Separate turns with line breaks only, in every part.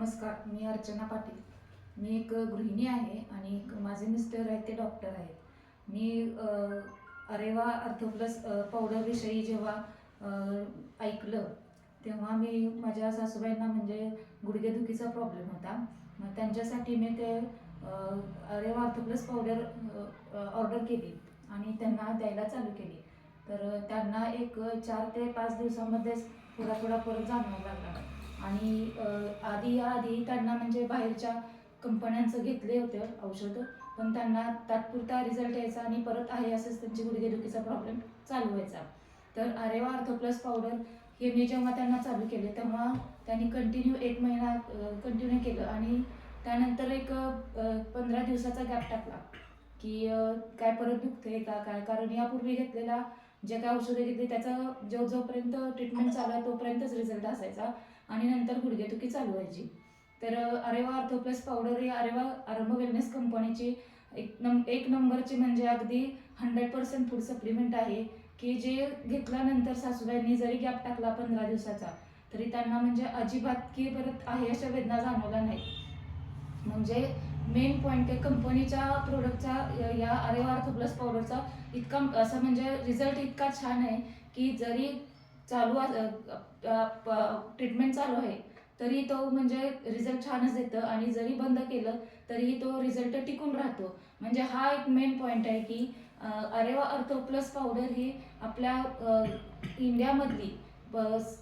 नमस्कार, मी अर्चना पाटील. मी एक गृहिणी आहे आणि माझे मिस्टर आहेत ते डॉक्टर आहेत. मी अरेवा अर्थप्लस पावडरविषयी जेव्हा ऐकलं तेव्हा मी माझ्या सासूबाईंना म्हणजे गुडघेदुखीचा प्रॉब्लेम होता. मग त्यांच्यासाठी मी ते अरेवा अर्थप्लस पावडर ऑर्डर केली आणि त्यांना द्यायला चालू केली. तर त्यांना एक 4 ते 5 दिवसामध्येच थोडा फरक जाणवायला लागला. आणि आधी त्यांना म्हणजे बाहेरच्या कंपन्यांचं घेतले होते औषधं, पण त्यांना तात्पुरता रिझल्ट यायचा आणि परत आहे असंच त्यांची गुडघेदुखीचा प्रॉब्लेम चालू व्हायचा. तर अरेवा अर्थप्लस पावडर हे मी जेव्हा त्यांना चालू केले तेव्हा त्यांनी कंटिन्यू 1 महिना कंटिन्यू केलं आणि त्यानंतर एक 15 दिवसाचा गॅप टाकला की काय परत दुखतंय का काय, कारण यापूर्वी घेतलेला जे काय औषधं घेतली त्याचा जोपर्यंत ट्रीटमेंट चालू आहे तोपर्यंतच रिझल्ट असायचा आणि नंतर गुडघेदुखी चालू व्हायची. तर अरेवा अर्थोप्लस पावडर ही अरेवा आरंभ वेलनेस कंपनीची एक नंबरची म्हणजे अगदी 100% फूड सप्लिमेंट आहे की जे घेतल्यानंतर सासूबाईंनी जरी गॅप टाकला 15 दिवसाचा तरी त्यांना म्हणजे अजिबात की परत आहे अशा वेदना जाणवल्या नाही. म्हणजे मेन पॉईंट आहे कंपनीच्या प्रोडक्टचा या अरेवा अर्थप्लस पावडरचा इतका असं म्हणजे रिझल्ट इतका छान आहे की जरी चालू ट्रीटमेंट चालू आहे तरी तो म्हणजे रिझल्ट छानच देतं आणि जरी बंद केलं तरीही तो रिझल्ट टिकून राहतो. म्हणजे हा एक मेन पॉईंट आहे की अरेवा अर्थप्लस पावडर ही आपल्या इंडियामधली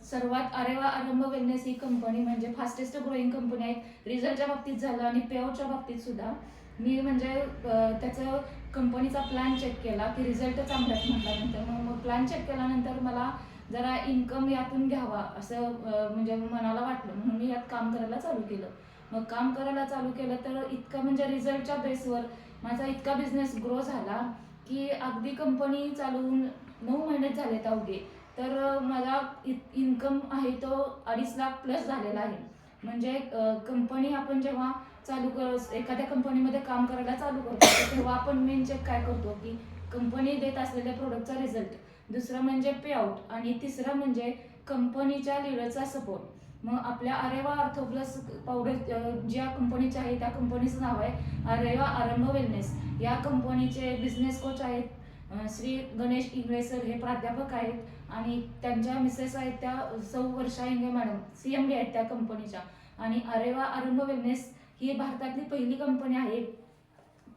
सर्वात अरेवा आरंभ वेलनेस ही कंपनी म्हणजे फास्टेस्ट ग्रोईंग कंपनी आहे. रिझल्टच्या बाबतीत झालं आणि पेआउटच्या बाबतीत सुद्धा. मी म्हणजे त्याचं कंपनीचा प्लॅन चेक केला की रिझल्ट चांगलाच म्हटल्यानंतर मग प्लॅन चेक केल्यानंतर मला जरा इन्कम यातून घ्यावा असं म्हणजे मनाला वाटलं, म्हणून मी यात काम करायला चालू केलं. मग काम करायला चालू केलं तर इतकं म्हणजे रिझल्टच्या बेसवर माझा इतका बिझनेस ग्रो झाला की अगदी कंपनी चालवून 9 महिनेच झालेत अवघे, तर माझा इन्कम आहे तो 2.5 लाख प्लस झालेला आहे. म्हणजे कंपनी आपण जेव्हा एखाद्या कंपनीमध्ये काम करायला चालू करतो तेव्हा आपण मेन चेक काय करतो की कंपनी देत असलेल्या प्रोडक्टचा रिझल्ट, दुसरं म्हणजे पेआउट आणि तिसरं म्हणजे कंपनीच्या लीडरचा सपोर्ट. मग आपल्या अरेवा अर्थोप्लस पावडर ज्या कंपनीचे आहे त्या कंपनीचं नाव आहे अरेवा आरंभ वेलनेस. या कंपनीचे बिझनेस कोच आहेत श्री गणेश इंगळे सर, हे प्राध्यापक आहेत आणि त्यांच्या मिसेस आहेत त्या सौ वर्षा इंगे मॅडम, CMD आहेत त्या कंपनीच्या. आणि अरेवा आरंभ वेलनेस ही भारतातली पहिली कंपनी आहे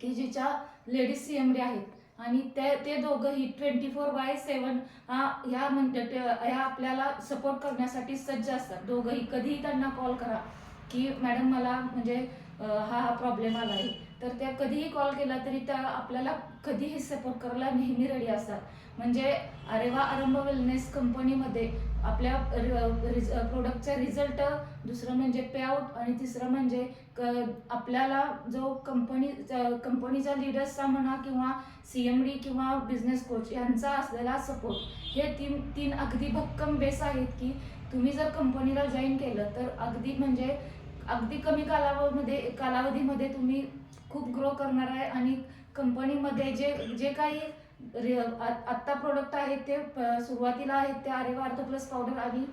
की जिच्या लेडीज CMD आहेत आणि ते दोघंही 24/7 ह्या आपल्याला सपोर्ट करण्यासाठी सज्ज असतात. दोघंही कधीही त्यांना कॉल करा की मॅडम मला म्हणजे हा प्रॉब्लेम आला आहे, तर त्या कधीही कॉल केला तरी त्या आपल्याला कधीही सपोर्ट करायला नेहमी रेडी असतात. म्हणजे अरेवा आरंभ वेलनेस कंपनीमध्ये आपल्या प्रोडक्टचा रिझल्ट, दुसरं म्हणजे पेआउट आणि तिसरं म्हणजे आपल्याला जो कंपनीचा लीडर्सचा म्हणा किंवा CMD किंवा बिझनेस कोच यांचा असलेला सपोर्ट, हे तीन अगदी भक्कम बेस आहेत की तुम्ही जर कंपनीला जॉईन केलं तर अगदी कमी कालावधीमध्ये तुम्ही खूप ग्रो करणार आहे. आणि कंपनीमध्ये जे काही आत्ता प्रोडक्ट आहेत ते सुरुवातीला आहेत ते अरेवा अर्थप्लस पावडर आणि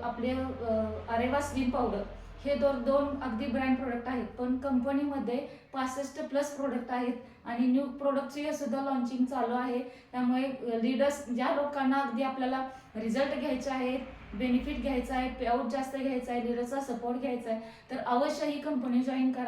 आपले अरेवा स्लिम पावडर, हे दोन अगदी ब्रँड प्रोडक्ट आहेत. पण कंपनीमध्ये 65+ प्रोडक्ट आहेत आणि न्यू प्रोडक्टची सुद्धा लॉन्चिंग चालू आहे. त्यामुळे लीडर्स ज्या लोकांना अगदी आपल्याला रिझल्ट घ्यायचे आहेत, बेनिफिट घ्यायचा आहे, पेआउट जास्त घ्यायचा आहे, लीडरचा सपोर्ट घ्यायचा आहे, तर अवश्य ही कंपनी जॉईन करा.